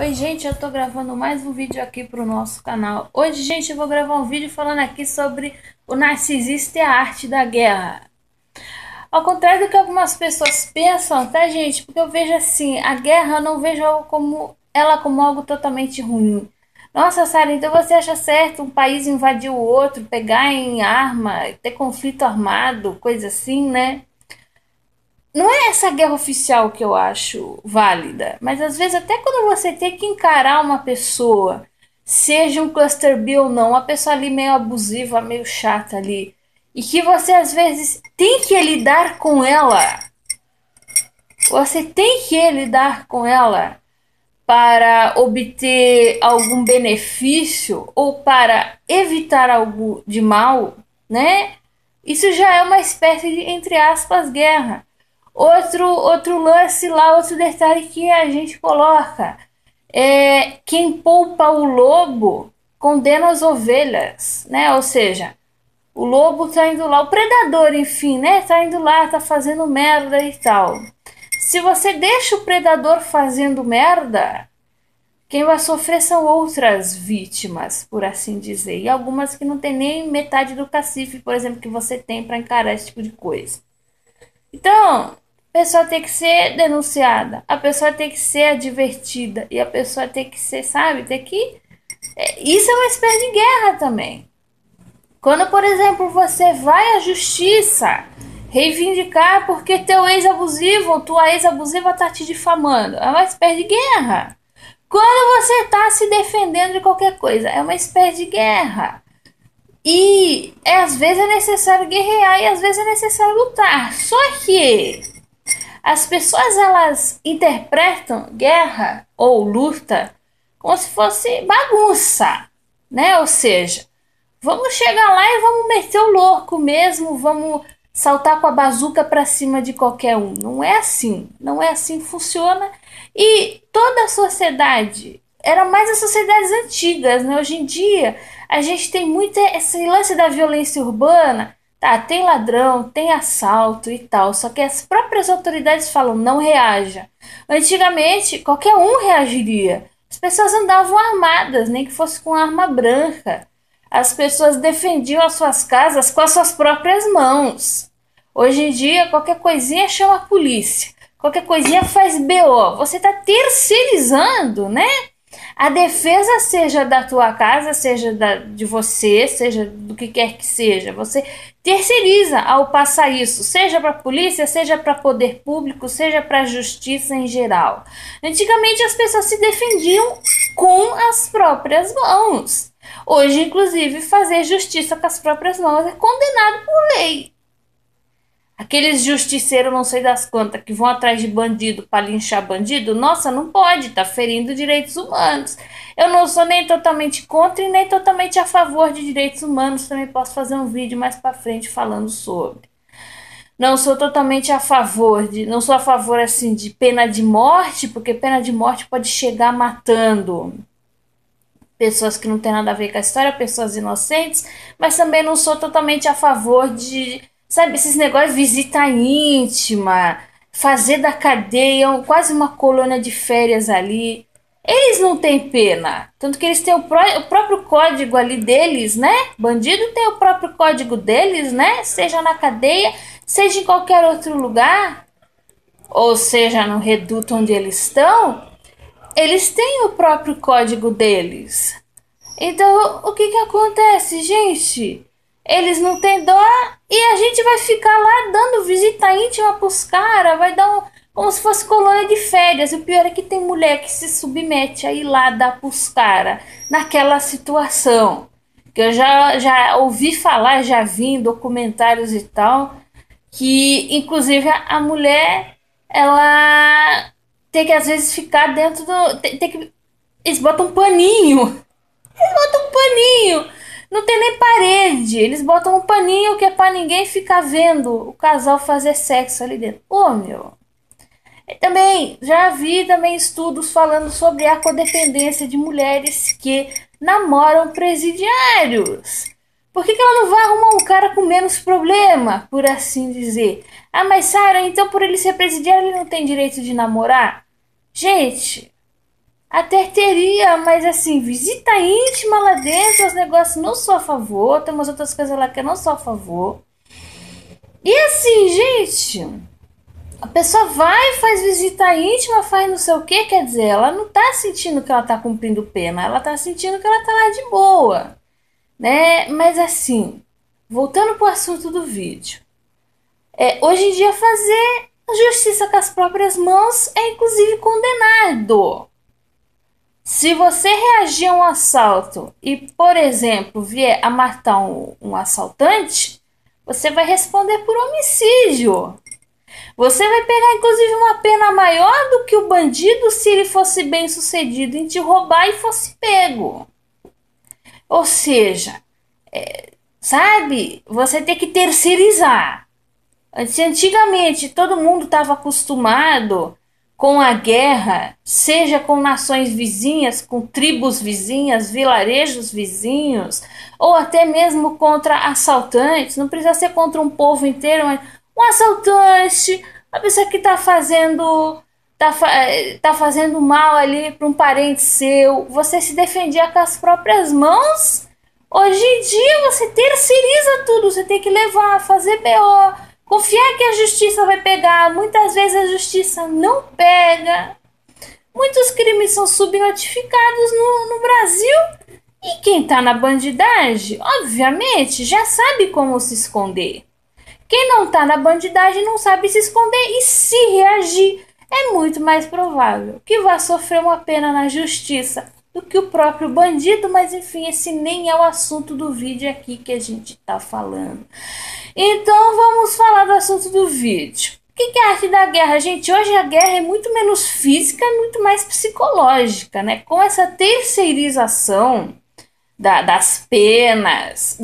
Oi, gente, eu tô gravando mais um vídeo aqui pro nosso canal. Hoje, gente, eu vou gravar um vídeo falando aqui sobre o narcisista e a arte da guerra. Ao contrário do que algumas pessoas pensam, tá, gente? Porque eu vejo assim, a guerra eu não vejo ela como algo totalmente ruim. Nossa, Sara, então você acha certo um país invadir o outro, pegar em arma, ter conflito armado, coisa assim, né? Não é essa guerra oficial que eu acho válida, mas às vezes até quando você tem que encarar uma pessoa, seja um cluster B ou não, uma pessoa ali meio abusiva, meio chata ali, e que você às vezes tem que lidar com ela, você tem que lidar com ela para obter algum benefício ou para evitar algo de mal, né? Isso já é uma espécie de, entre aspas, guerra. Outro lance lá, outro detalhe que a gente coloca é quem poupa o lobo condena as ovelhas, né? Ou seja, o lobo tá indo lá, o predador, enfim, né? Tá indo lá, tá fazendo merda e tal. Se você deixa o predador fazendo merda, quem vai sofrer são outras vítimas, por assim dizer. E algumas que não tem nem metade do cacife, por exemplo, que você tem para encarar esse tipo de coisa. Então, a pessoa tem que ser denunciada, a pessoa tem que ser advertida e a pessoa tem que ser, sabe, tem que. Isso é uma espécie de guerra também. Quando, por exemplo, você vai à justiça reivindicar porque teu ex-abusivo ou tua ex-abusiva tá te difamando, é uma espécie de guerra. Quando você tá se defendendo de qualquer coisa, é uma espécie de guerra. E às vezes é necessário guerrear e às vezes é necessário lutar. Só que as pessoas elas interpretam guerra ou luta como se fosse bagunça, né? Ou seja, vamos chegar lá e vamos meter o louco mesmo, vamos saltar com a bazuca para cima de qualquer um. Não é assim, não é assim que funciona. E toda a sociedade, era mais as sociedades antigas, né? Hoje em dia, a gente tem muito esse lance da violência urbana. Tá, tem ladrão, tem assalto e tal, só que as próprias autoridades falam não reaja. Antigamente, qualquer um reagiria. As pessoas andavam armadas, nem que fosse com arma branca. As pessoas defendiam as suas casas com as suas próprias mãos. Hoje em dia, qualquer coisinha chama a polícia. Qualquer coisinha faz BO. Você está terceirizando, né? A defesa, seja da tua casa, seja de você, seja do que quer que seja, você terceiriza ao passar isso, seja para a polícia, seja para poder público, seja para a justiça em geral. Antigamente as pessoas se defendiam com as próprias mãos. Hoje, inclusive, fazer justiça com as próprias mãos é condenado por lei. Aqueles justiceiros não sei das quantas que vão atrás de bandido para linchar bandido, nossa, não pode, tá ferindo direitos humanos. Eu não sou nem totalmente contra e nem totalmente a favor de direitos humanos, também posso fazer um vídeo mais para frente falando sobre. Não sou totalmente a favor não sou a favor assim de pena de morte, porque pena de morte pode chegar matando pessoas que não tem nada a ver com a história, pessoas inocentes, mas também não sou totalmente a favor de, sabe, esses negócios de visita íntima, fazer da cadeia quase uma colônia de férias ali. Eles não têm pena, tanto que eles têm o próprio código ali deles, né? Bandido tem o próprio código deles, né? Seja na cadeia, seja em qualquer outro lugar, ou seja no reduto onde eles estão, eles têm o próprio código deles. Então, o que que acontece, gente? Eles não têm dó e a gente vai ficar lá dando visita íntima pros caras, vai dar como se fosse colônia de férias. E o pior é que tem mulher que se submete a ir lá dar pros caras naquela situação. Que eu já ouvi falar, já vi em documentários e tal, que inclusive a mulher, ela tem que às vezes ficar dentro do. Tem que. Eles botam um paninho. Botam um paninho. Não tem nem parede. Eles botam um paninho que é pra ninguém ficar vendo o casal fazer sexo ali dentro. Ô, meu. E também já vi também estudos falando sobre a codependência de mulheres que namoram presidiários. Por que ela não vai arrumar um cara com menos problema, por assim dizer? Ah, mas Sara, então por ele ser presidiário ele não tem direito de namorar? Gente, Até teria, mas assim, visita íntima lá dentro, os negócios não sou a favor, tem umas outras coisas lá que eu não sou a favor. E assim, gente, a pessoa vai, faz visita íntima, faz não sei o que, quer dizer, ela não tá sentindo que ela tá cumprindo pena, ela tá sentindo que ela tá lá de boa, né? Mas assim, voltando pro assunto do vídeo, hoje em dia fazer justiça com as próprias mãos é inclusive condenado. Se você reagir a um assalto e, por exemplo, vier a matar um assaltante, você vai responder por homicídio. Você vai pegar, inclusive, uma pena maior do que o bandido se ele fosse bem sucedido em te roubar e fosse pego. Ou seja, sabe, você tem que terceirizar. Antigamente, todo mundo estava acostumado com a guerra, seja com nações vizinhas, com tribos vizinhas, vilarejos vizinhos, ou até mesmo contra assaltantes. Não precisa ser contra um povo inteiro, mas um assaltante, a pessoa que está fazendo tá fazendo mal ali para um parente seu, você se defendia com as próprias mãos. Hoje em dia você terceiriza tudo, você tem que levar, fazer BO, confiar que a justiça vai pegar. Muitas vezes a justiça não pega. Muitos crimes são subnotificados no Brasil. E quem tá na bandidagem, obviamente, já sabe como se esconder. Quem não tá na bandidagem não sabe se esconder e se reagir. É muito mais provável que vá sofrer uma pena na justiça do que o próprio bandido, mas enfim, esse nem é o assunto do vídeo aqui que a gente tá falando. Então vamos falar do assunto do vídeo. O que é a arte da guerra? Gente, hoje a guerra é muito menos física e muito mais psicológica, né? Com essa terceirização das penas,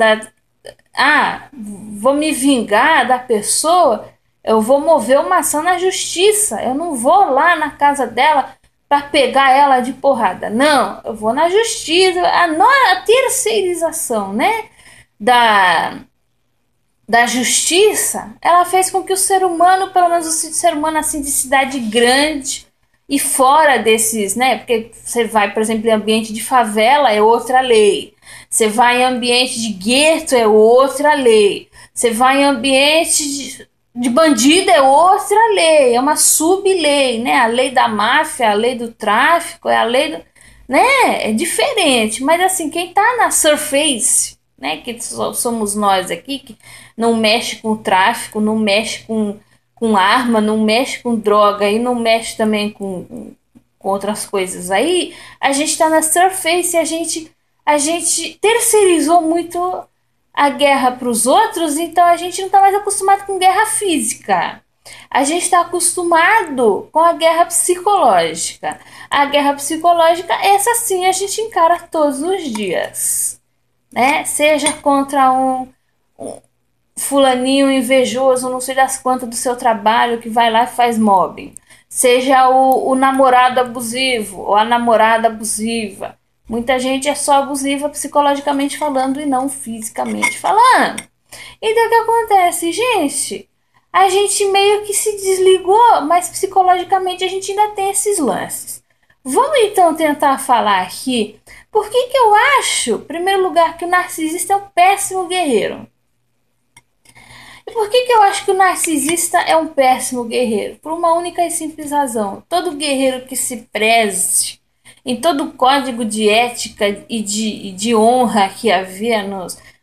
vou me vingar da pessoa, eu vou mover uma ação na justiça, eu não vou lá na casa dela para pegar ela de porrada, não, eu vou na justiça, a terceirização, né, da justiça, ela fez com que o ser humano, pelo menos o ser humano assim de cidade grande e fora desses, né, porque você vai, por exemplo, em ambiente de favela é outra lei, você vai em ambiente de gueto é outra lei, você vai em ambiente de bandido é outra lei, é uma sub-lei, né, a lei da máfia, a lei do tráfico, é a lei do, né, é diferente, mas assim, quem tá na surface, né, que somos nós aqui, que não mexe com tráfico, não mexe com arma, não mexe com droga e não mexe também com outras coisas aí, a gente está na surface e a gente terceirizou muito a guerra para os outros, então a gente não está mais acostumado com guerra física. A gente está acostumado com a guerra psicológica. A guerra psicológica, essa sim, a gente encara todos os dias, né? Seja contra um fulaninho invejoso, não sei das quantas do seu trabalho, que vai lá e faz mobbing. Seja o namorado abusivo ou a namorada abusiva. Muita gente é só abusiva psicologicamente falando e não fisicamente falando. Então o que acontece, gente? A gente meio que se desligou, mas psicologicamente a gente ainda tem esses lances. Vamos então tentar falar aqui por que eu acho, em primeiro lugar, que o narcisista é um péssimo guerreiro. E por que eu acho que o narcisista é um péssimo guerreiro? Por uma única e simples razão. Todo guerreiro que se preze em todo o código de ética e de honra que havia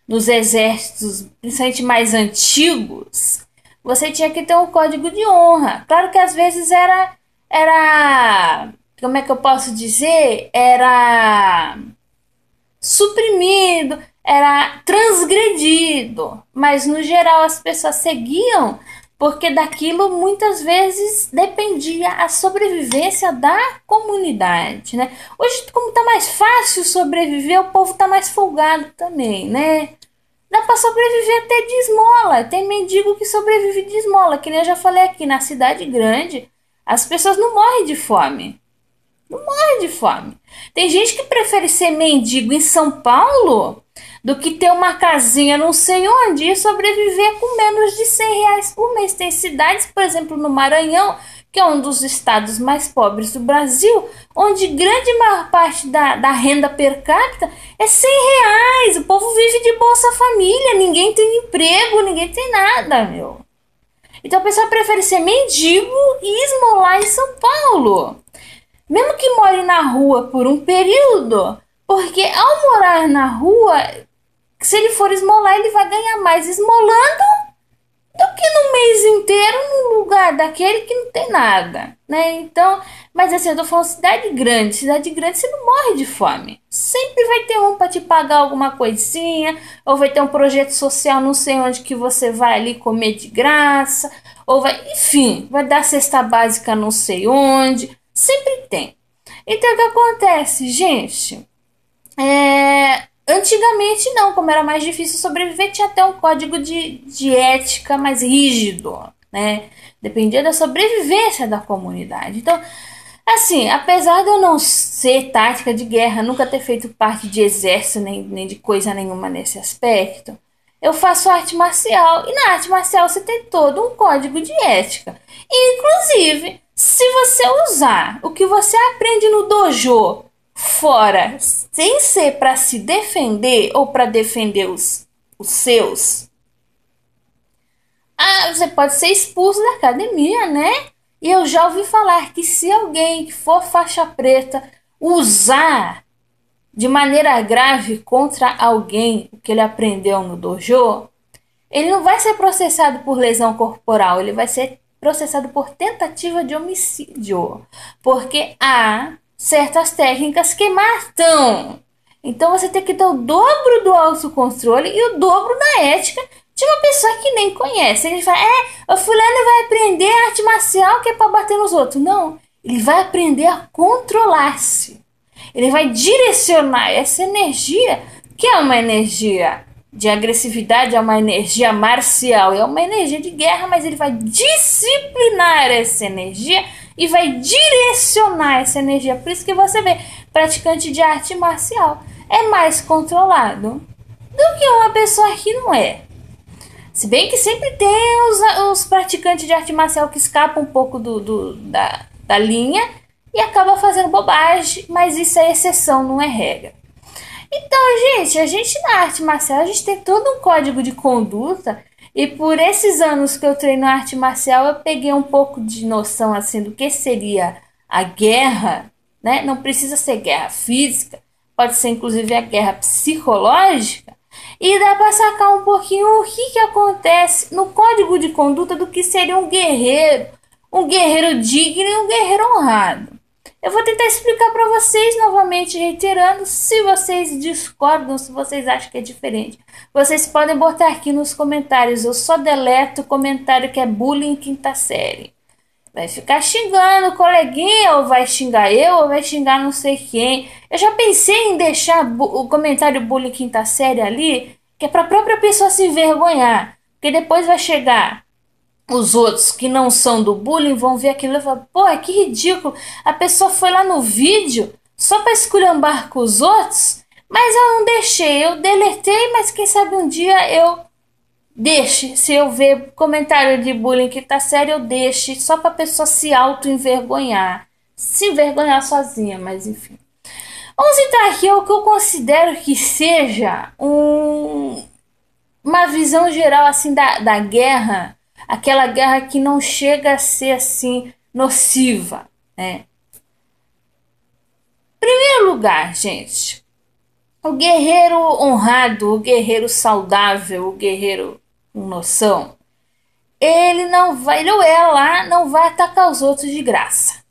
nos exércitos, principalmente mais antigos, você tinha que ter um código de honra. Claro que às vezes era como é que eu posso dizer? Era suprimido, era transgredido, mas no geral as pessoas seguiam porque daquilo muitas vezes dependia a sobrevivência da comunidade, né? Hoje, como tá mais fácil sobreviver, o povo tá mais folgado também, né? Dá para sobreviver até de esmola. Tem mendigo que sobrevive de esmola, que nem eu já falei aqui, na cidade grande, as pessoas não morrem de fome. Não morre de fome. Tem gente que prefere ser mendigo em São Paulo do que ter uma casinha não sei onde e sobreviver com menos de R$100 por mês. Tem cidades, por exemplo, no Maranhão, que é um dos estados mais pobres do Brasil, onde grande maior parte da renda per capita é R$ 100. O povo vive de Bolsa Família, ninguém tem emprego, ninguém tem nada, meu. Então a pessoa prefere ser mendigo e esmolar em São Paulo. Mesmo que more na rua por um período, porque ao morar na rua, se ele for esmolar, ele vai ganhar mais esmolando do que no mês inteiro no lugar daquele que não tem nada, né? Então, mas assim, eu tô falando cidade grande você não morre de fome. Sempre vai ter um para te pagar alguma coisinha, ou vai ter um projeto social não sei onde que você vai ali comer de graça, ou vai, enfim, vai dar cesta básica não sei onde, sempre tem. Então o que acontece, gente? Antigamente não, como era mais difícil sobreviver, tinha até um código de ética mais rígido, né? Dependia da sobrevivência da comunidade. Então, assim, apesar de eu não ser tática de guerra, nunca ter feito parte de exército, nem de coisa nenhuma nesse aspecto, eu faço arte marcial. E na arte marcial você tem todo um código de ética. E, inclusive, se você usar o que você aprende no dojo fora, sem ser para se defender ou para defender os seus, você pode ser expulso da academia, né? E eu já ouvi falar que se alguém que for faixa preta usar de maneira grave contra alguém o que ele aprendeu no dojo, ele não vai ser processado por lesão corporal, ele vai ser processado por tentativa de homicídio, porque há certas técnicas que matam. Então você tem que ter o dobro do autocontrole e o dobro da ética de uma pessoa que nem conhece. Ele fala, o fulano vai aprender arte marcial que é para bater nos outros. Não, ele vai aprender a controlar-se. Ele vai direcionar essa energia, que é uma energia de agressividade, é uma energia marcial, é uma energia de guerra, mas ele vai disciplinar essa energia e vai direcionar essa energia. Por isso que você vê, praticante de arte marcial é mais controlado do que uma pessoa que não é. Se bem que sempre tem os praticantes de arte marcial que escapam um pouco da linha e acabam fazendo bobagem, mas isso é exceção, não é regra. Então, gente, a gente na arte marcial, a gente tem todo um código de conduta. E por esses anos que eu treino arte marcial, eu peguei um pouco de noção assim do que seria a guerra, né? Não precisa ser guerra física, pode ser inclusive a guerra psicológica. E dá para sacar um pouquinho o que acontece no código de conduta do que seria um guerreiro digno e um guerreiro honrado. Eu vou tentar explicar para vocês novamente, reiterando. Se vocês discordam, se vocês acham que é diferente, vocês podem botar aqui nos comentários. Eu só deleto o comentário que é bullying quinta série. Vai ficar xingando o coleguinha, ou vai xingar eu, ou vai xingar não sei quem. Eu já pensei em deixar o comentário bullying quinta série ali, que é para a própria pessoa se envergonhar. Porque depois vai chegar os outros que não são do bullying, vão ver aquilo e falar, pô, que ridículo, a pessoa foi lá no vídeo só para esculhambar com os outros, mas eu não deixei, eu deletei, mas quem sabe um dia eu deixe, se eu ver comentário de bullying que tá sério, eu deixe, só para a pessoa se auto-envergonhar, se envergonhar sozinha, mas enfim. Vamos entrar aqui ao que eu considero que seja uma visão geral assim da guerra, aquela guerra que não chega a ser assim nociva, né? Primeiro lugar, gente, o guerreiro honrado, o guerreiro saudável, o guerreiro com noção, ele não vai atacar os outros de graça.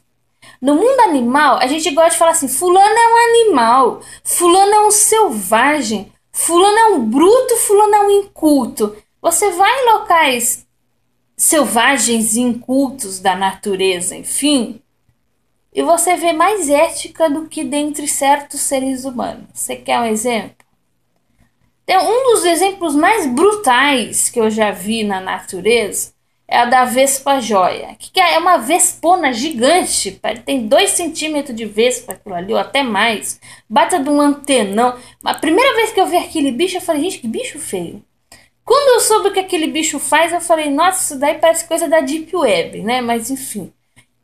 No mundo animal, a gente gosta de falar assim, fulano é um animal, fulano é um selvagem, fulano é um bruto, fulano é um inculto. Você vai em locais selvagens e incultos da natureza, enfim, e você vê mais ética do que dentre certos seres humanos. Você quer um exemplo? Tem um dos exemplos mais brutais que eu já vi na natureza é a da vespa joia, que é uma vespona gigante, tem 2 centímetros de vespa aquilo ali, ou até mais, bata de um antenão. A primeira vez que eu vi aquele bicho, eu falei, gente, que bicho feio. Quando eu soube o que aquele bicho faz, eu falei, nossa, isso daí parece coisa da Deep Web, né? Mas enfim,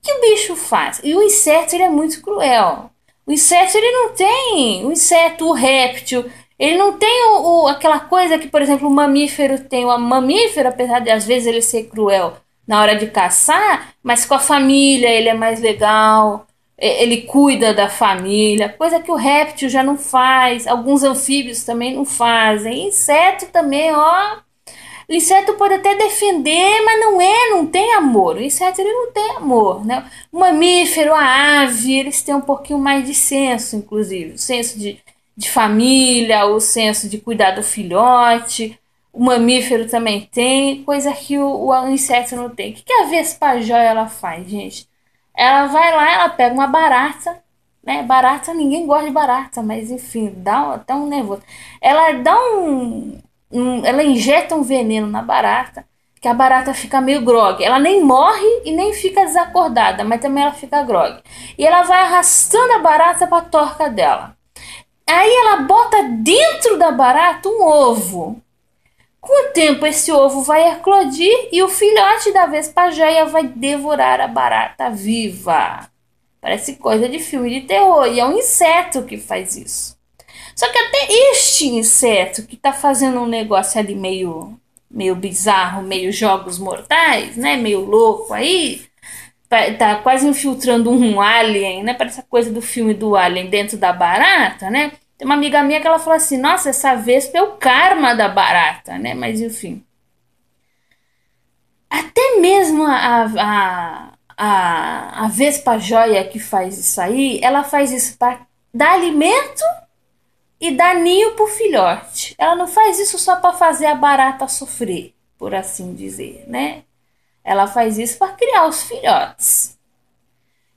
que o bicho faz? E o inseto, ele é muito cruel. O inseto, ele não tem... O inseto, o réptil, ele não tem aquela coisa que, por exemplo, o mamífero tem. O mamífero, apesar de às vezes ele ser cruel na hora de caçar, mas com a família ele é mais legal. Ele cuida da família, coisa que o réptil já não faz. Alguns anfíbios também não fazem. Inseto também, ó. O inseto pode até defender, mas não tem amor. O inseto, ele não tem amor, né? O mamífero, a ave, eles têm um pouquinho mais de senso, inclusive. O senso de família, o senso de cuidar do filhote. O mamífero também tem, coisa que o inseto não tem. O que a vespa-jóia ela faz, gente? Ela vai lá, ela pega uma barata, né? Barata, ninguém gosta de barata, mas enfim, dá até um nervoso. Ela dá ela injeta um veneno na barata, que a barata fica meio grogue. Ela nem morre e nem fica desacordada, mas também ela fica grogue. E ela vai arrastando a barata para a torca dela. Aí ela bota dentro da barata um ovo. Com o tempo, esse ovo vai eclodir e o filhote da vespa-jóia vai devorar a barata viva. Parece coisa de filme de terror, e é um inseto que faz isso. Só que até este inseto que tá fazendo um negócio ali meio bizarro, meio jogos mortais, né? Meio louco aí, tá quase infiltrando um alien, né? Parece a coisa do filme do Alien dentro da barata, né? Tem uma amiga minha que ela falou assim, nossa, essa vespa é o karma da barata, né? Mas enfim. Até mesmo a vespa-jóia que faz isso aí, ela faz isso para dar alimento e dar ninho pro filhote. Ela não faz isso só para fazer a barata sofrer, por assim dizer, né? Ela faz isso para criar os filhotes.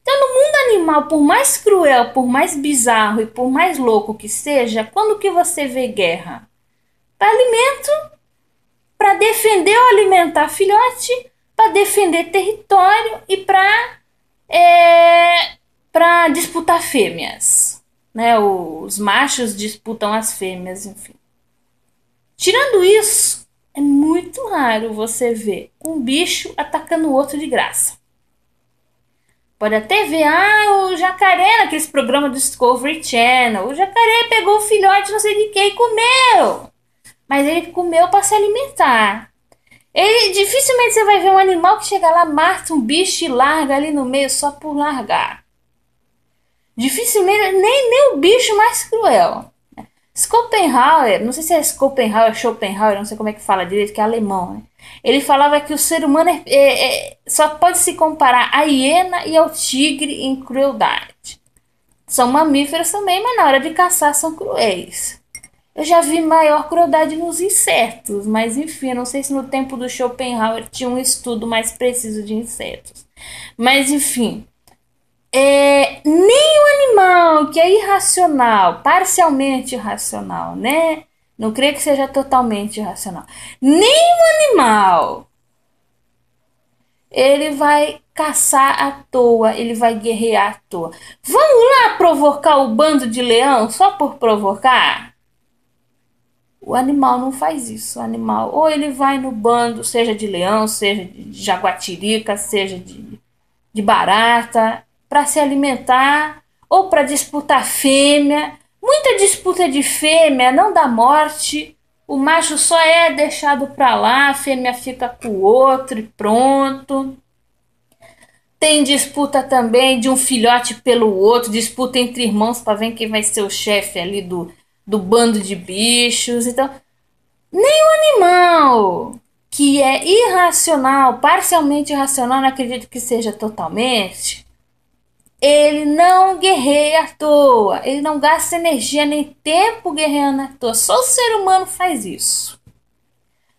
Então, no mundo animal, por mais cruel, por mais bizarro e por mais louco que seja, quando que você vê guerra? Para alimento, para defender ou alimentar filhote, para defender território e para disputar fêmeas, né? Os machos disputam as fêmeas, enfim. Tirando isso, é muito raro você ver um bicho atacando o outro de graça. Pode até ver, o jacaré naqueles programas do Discovery Channel. O jacaré pegou o filhote não sei de quem e comeu. Mas ele comeu para se alimentar. Ele dificilmente você vai ver um animal que chega lá, mata um bicho e larga ali no meio só por largar. Dificilmente, nem o bicho mais cruel. Schopenhauer, não sei se é Schopenhauer, não sei como é que fala direito, que é alemão, né? Ele falava que o ser humano só pode se comparar à hiena e ao tigre em crueldade. São mamíferos também, mas na hora de caçar são cruéis. Eu já vi maior crueldade nos insetos, mas enfim, não sei se no tempo do Schopenhauer tinha um estudo mais preciso de insetos. Mas enfim, nem o animal que é irracional, parcialmente irracional, né? Não creio que seja totalmente irracional. Nem o animal ele vai caçar à toa, ele vai guerrear à toa. Vamos lá provocar o bando de leão só por provocar? O animal não faz isso. O animal, ou ele vai no bando, seja de leão, seja de jaguatirica, seja de barata, para se alimentar ou para disputar fêmea. Muita disputa de fêmea não dá morte. O macho só é deixado para lá, a fêmea fica com o outro e pronto. Tem disputa também de um filhote pelo outro, disputa entre irmãos para ver quem vai ser o chefe ali do bando de bichos. Então, nem o animal que é irracional, parcialmente irracional, não acredito que seja totalmente, ele não guerreia à toa, ele não gasta energia nem tempo guerreando à toa. Só o ser humano faz isso.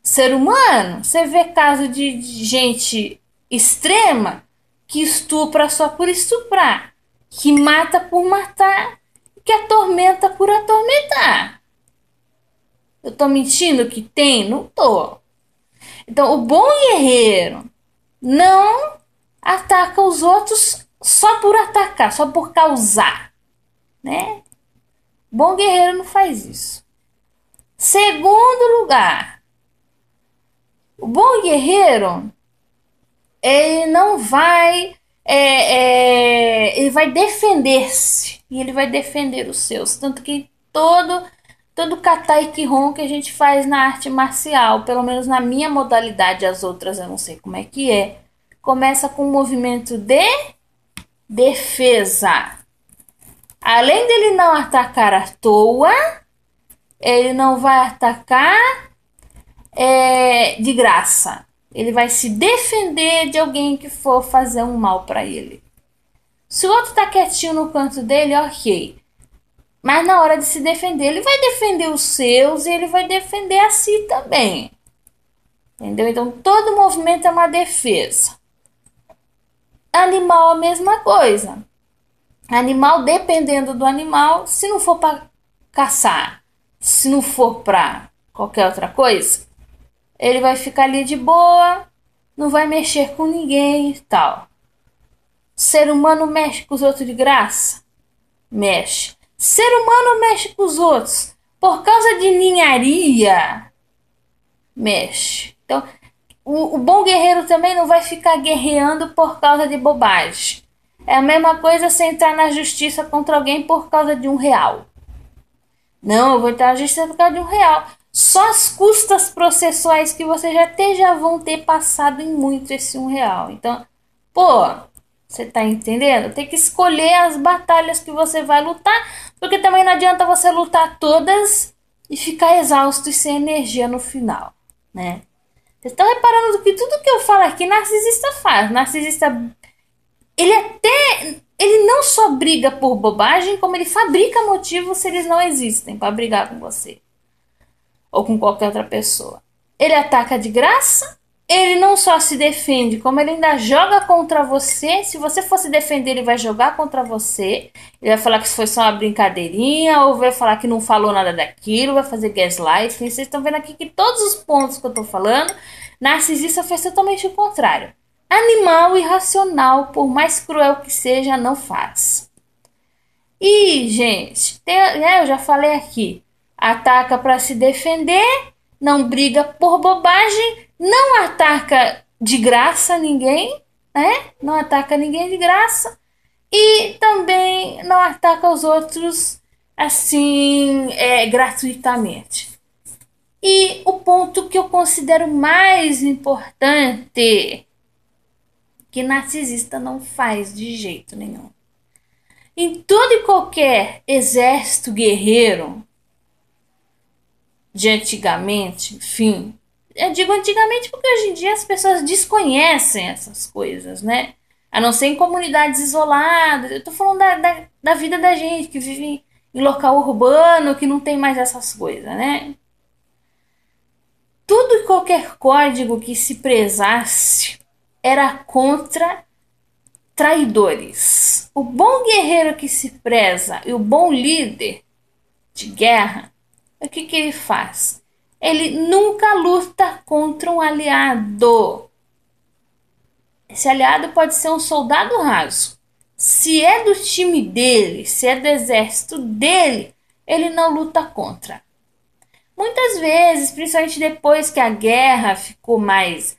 Ser humano, você vê caso de gente extrema que estupra só por estuprar, que mata por matar, que atormenta por atormentar. Eu tô mentindo que tem? Não tô. Então, o bom guerreiro não ataca os outros só por atacar, só por causar, né? Bom guerreiro não faz isso. Segundo lugar, o bom guerreiro ele não vai ele vai defender-se e ele vai defender os seus. Tanto que todo kata e kihon que a gente faz na arte marcial, pelo menos na minha modalidade, as outras eu não sei como é que é, começa com um movimento de defesa. Além dele não atacar à toa, ele não vai atacar de graça. Ele vai se defender de alguém que for fazer um mal para ele. Se o outro tá quietinho no canto dele, ok. Mas na hora de se defender, ele vai defender os seus e ele vai defender a si também. Entendeu? Então todo movimento é uma defesa. Animal, a mesma coisa. Animal, dependendo do animal, se não for para caçar, se não for para qualquer outra coisa, ele vai ficar ali de boa, não vai mexer com ninguém e tal. Ser humano mexe com os outros de graça? Mexe. Ser humano mexe com os outros por causa de ninharia? Mexe. Então, o bom guerreiro também não vai ficar guerreando por causa de bobagem. É a mesma coisa você entrar na justiça contra alguém por causa de R$ 1. Não, eu vou entrar na justiça por causa de R$ 1. Só as custas processuais que você já vão ter passado em muito esse R$ 1. Então, pô, você tá entendendo? Tem que escolher as batalhas que você vai lutar, porque também não adianta você lutar todas e ficar exausto e sem energia no final, né? Vocês estão reparando que tudo que eu falo aqui, narcisista faz. Narcisista, ele não só briga por bobagem, como ele fabrica motivos se eles não existem para brigar com você ou com qualquer outra pessoa. Ele ataca de graça, ele não só se defende, como ele ainda joga contra você. Se você for se defender, ele vai jogar contra você. Ele vai falar que isso foi só uma brincadeirinha, ou vai falar que não falou nada daquilo, vai fazer gaslight. Vocês estão vendo aqui que todos os pontos que eu estou falando, narcisista faz totalmente o contrário. Animal irracional, por mais cruel que seja, não faz. E, gente, eu já falei aqui, ataca para se defender, não briga por bobagem, não ataca de graça ninguém, né? Não ataca ninguém de graça e também não ataca os outros assim, gratuitamente. E o ponto que eu considero mais importante, que narcisista não faz de jeito nenhum. Em todo e qualquer exército guerreiro de antigamente, enfim, eu digo antigamente porque hoje em dia as pessoas desconhecem essas coisas, né? A não ser em comunidades isoladas. Eu tô falando da vida da gente que vive em local urbano, que não tem mais essas coisas, né? Tudo e qualquer código que se prezasse era contra traidores. O bom guerreiro que se preza e o bom líder de guerra, o que ele faz? Ele nunca luta contra um aliado. Esse aliado pode ser um soldado raso. Se é do time dele, se é do exército dele, ele não luta contra. Muitas vezes, principalmente depois que a guerra ficou mais...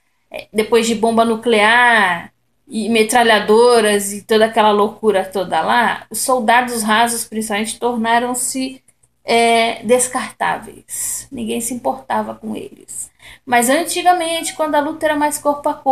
depois de bomba nuclear e metralhadoras e toda aquela loucura toda lá, os soldados rasos, principalmente, tornaram-se descartáveis. Ninguém se importava com eles. Mas antigamente, quando a luta era mais corpo a corpo,